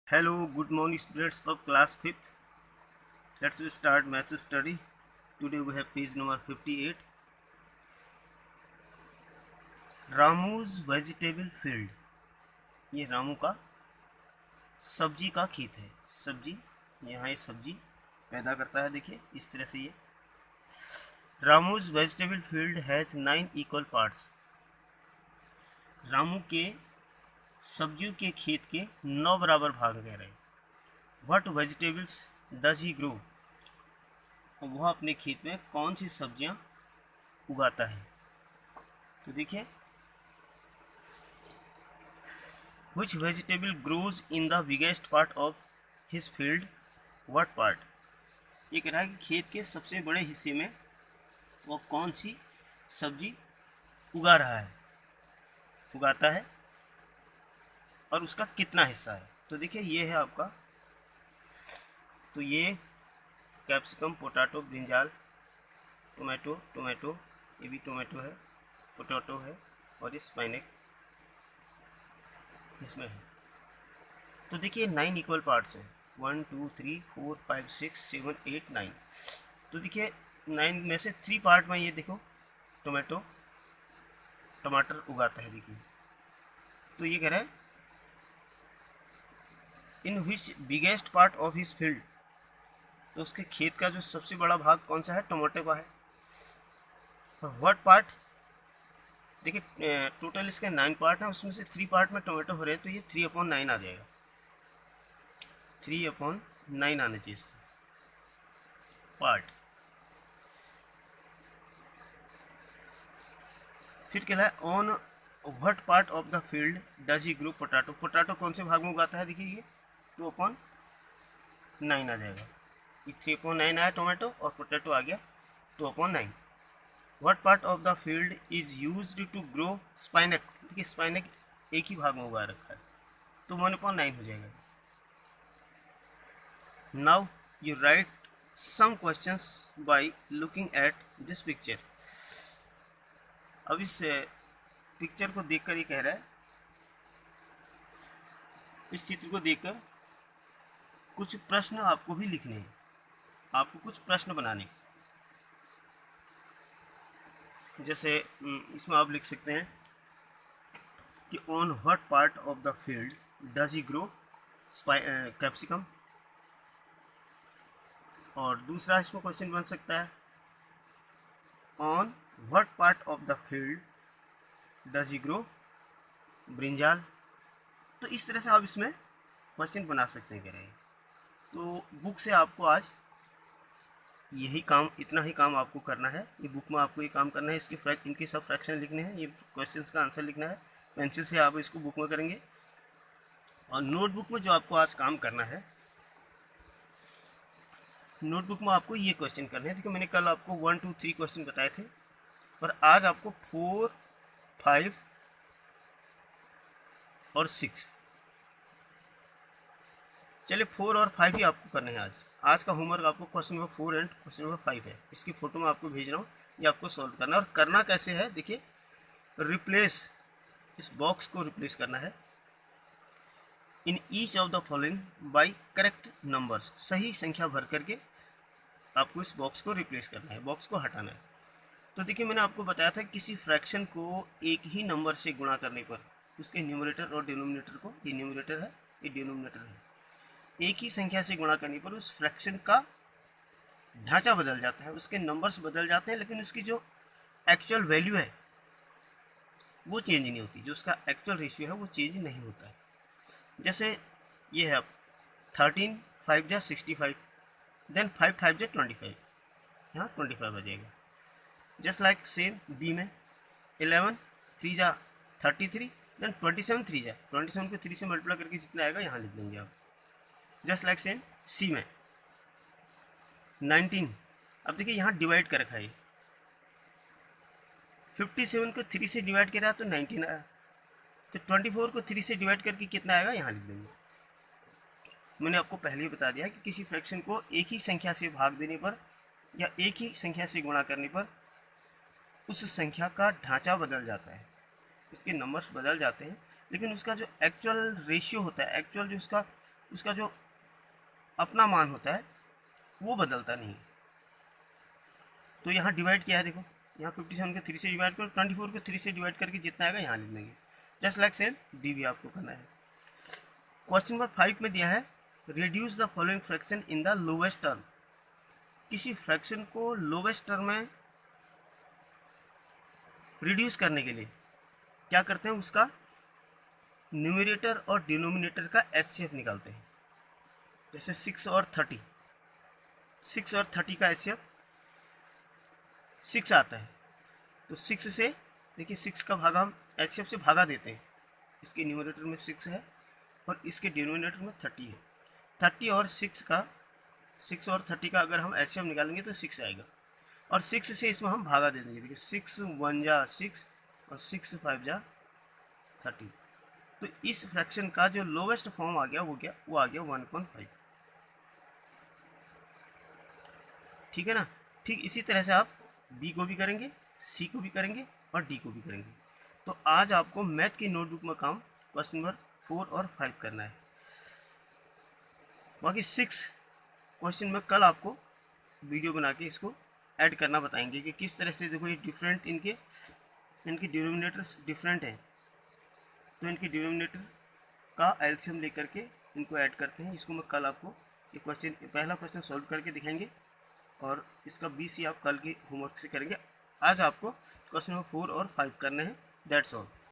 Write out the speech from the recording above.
Hello, good morning students of class 5th. Let's start math study. Today we have page number 58. Ramu's vegetable field. ये रामू का सब्जी का खेत है। सब्जी, यहाँ ये सब्जी पैदा करता है। देखिए इस तरह से ये Ramu's vegetable field has 9 equal parts. Ramu के सब्जियों के खेत के 9 बराबर भाग कह रहे हैं। What vegetables does he grow? वह अपने खेत में कौन सी सब्जियां उगाता है? तो देखिए, which vegetable grows in the biggest part of his field? What part? ये कह रहा है कि खेत के सबसे बड़े हिस्से में वो कौन सी सब्जी उगा रहा है, उगाता है, और उसका कितना हिस्सा है। तो देखिए ये है आपका, तो ये कैप्सिकम, पोटैटो, ब्रिंजाल, टोमेटो, ये भी टोमेटो है, पोटैटो है, और ये स्पाइनक इसमें है। तो देखिए 9 इक्वल पार्ट्स हैं, 1 2 3 4 5 6 7 8 9। तो देखिए 9 में से 3 पार्ट में ये देखो टमाटर उगाता है। देखिए तो ये कह रहा है in which biggest part of his field, तो उसके खेत का जो सबसे बड़ा भाग कौन सा है? टमाटो का है। और व्हाट पार्ट? देखिए टोटल इसके 9 पार्ट हैं, उसमें से 3 पार्ट में टोमेटो हो रहे हैं, तो ये 3/9 आ जाएगा। 3/9 आना चाहिए इसका पार्ट। फिर कह रहा है on what part of the field does he grow potato? Potato कौन से भाग में उगाता है? देखिए ये 2/9 आ जाएगा। ये 3/9 आया टोमेटो, और पोटैटो आ गया 2/9। What part of the field is used to grow spinach? देखिए स्पाइनक एक ही भाग में उगा रखा है, तो 1/9 हो जाएगा। Now you write some questions by looking at this picture. अब इस पिक्चर को देखकर ये कह रहा है, इस चित्र को देखकर कुछ प्रश्न आपको भी लिखने हैं, आपको कुछ प्रश्न बनाने। जैसे इसमें आप लिख सकते हैं कि on what part of the field does he grow capsicum. और दूसरा इसमें क्वेश्चन बन सकता है on what part of the field does he grow brinjal. तो इस तरह से आप इसमें क्वेश्चन बना सकते हैं, कह रहे हैं। तो बुक से आपको आज यही काम, इतना ही काम आपको करना है। ये बुक में आपको ये काम करना है, इनके सब फ्रैक्शन लिखने हैं, ये क्वेश्चंस का आंसर लिखना है। पेंसिल से आप इसको बुक में करेंगे। और नोटबुक में जो आपको आज काम करना है, नोटबुक में आपको ये क्वेश्चन करने हैं। देखिए मैंने कल आपको 1 2 3 क्वेश्चन बताए थे, और आज आपको 4 5 और 6, चलिए 4 और 5 ही आपको करने हैं आज। आज का होमवर्क आपको question number 4 and question number 5 है। इसकी फ़ोटो मैं आपको भेज रहा हूँ, ये आपको सॉल्व करना है। और करना कैसे है, देखिए रिप्लेस, इस बॉक्स को रिप्लेस करना है in each of the following bye correct numbers. सही संख्या भर करके आपको इस बॉक्स को रिप्लेस करना है, बॉक्स को हटाना है। तो देखिए मैंने आपको बताया था किसी फ्रैक्शन को एक ही नंबर से गुणा करने पर उसके न्यूमरेटर और डिनोमिनेटर को, ये न्यूमरेटर है, ये डिनोमिनेटर है, एक ही संख्या से गुणा करने पर उस फ्रैक्शन का ढांचा बदल जाता है, उसके नंबर्स बदल जाते हैं, लेकिन उसकी जो एक्चुअल वैल्यू है वो चेंज नहीं होती, जो उसका एक्चुअल रेशियो है वो चेंज नहीं होता है। जैसे ये है अब 13 5 जा 65, देन 5 5 जा 25, यहाँ 25 आ जाएगा। जस्ट लाइक सेम बी में 11 3 जा 33, देन 27 3 जा 27 को 3 से मल्टीप्लाई करके जितना आएगा यहाँ लिख देंगे आप। जस्ट लाइक सेम सी में 19, अब देखिए यहाँ डिवाइड कर रखा है, 57 को 3 से डिवाइड किया तो 19 आया, तो 24 को 3 से डिवाइड करके कितना आएगा यहाँ लिख देंगे। मैंने आपको पहले ही बता दिया कि किसी फ्रैक्शन को एक ही संख्या से भाग देने पर या एक ही संख्या से गुणा करने पर उस संख्या का ढांचा बदल जाता है, उसके नंबर्स बदल जाते हैं, लेकिन उसका जो एक्चुअल रेशियो होता है, एक्चुअल जो उसका उसका जो अपना मान होता है वो बदलता नहीं। तो यहाँ डिवाइड किया है, देखो यहाँ 57 को 3 से डिवाइड करो, 24 को 3 से डिवाइड करके जितना आएगा यहाँ लिख देंगे। जस्ट लाइक सेम डी भी आपको करना है। क्वेश्चन नंबर 5 में दिया है reduce the following fraction in the lowest term. किसी फ्रैक्शन को लोवेस्ट टर्म में रिड्यूस करने के लिए क्या करते हैं, उसका न्यूमरेटर और डिनोमिनेटर का एचसीएफ निकालते हैं। जैसे 6 और 30, 6 और 30 का एचसीएफ 6 आता है, तो 6 से देखिए 6 का भागा हम एचसीएफ से भागा देते हैं। इसके न्यूमरेटर में 6 है और इसके डिनोमिनेटर में 30 है। 30 और 6 का 6 और 30 का अगर हम एचसीएफ निकालेंगे तो 6 आएगा और 6 से इसमें हम भागा दे देंगे। देखिए 6 1 जा 6 और 6 5 जा 30। तो इस फ्रैक्शन का जो लोवेस्ट फॉर्म आ गया वो आ गया 1.5। ठीक है ना। ठीक इसी तरह से आप बी को भी करेंगे, सी को भी करेंगे और डी को भी करेंगे। तो आज आपको मैथ की नोटबुक में काम क्वेश्चन नंबर 4 और 5 करना है। बाकी 6 क्वेश्चन में कल आपको वीडियो बना के इसको ऐड करना बताएंगे कि किस तरह से। देखो ये डिफरेंट इनके डिनोमिनेटर्स डिफरेंट हैं, तो इनके डिनोमिनेटर का एलसीएम लेकर के इनको ऐड करते हैं। इसको मैं कल आपको ये क्वेश्चन पहला क्वेश्चन सॉल्व करके दिखाएंगे और इसका BC आप कल के होमवर्क से करेंगे। आज आपको क्वेश्चन नंबर 4 और 5 करने हैं। That's all.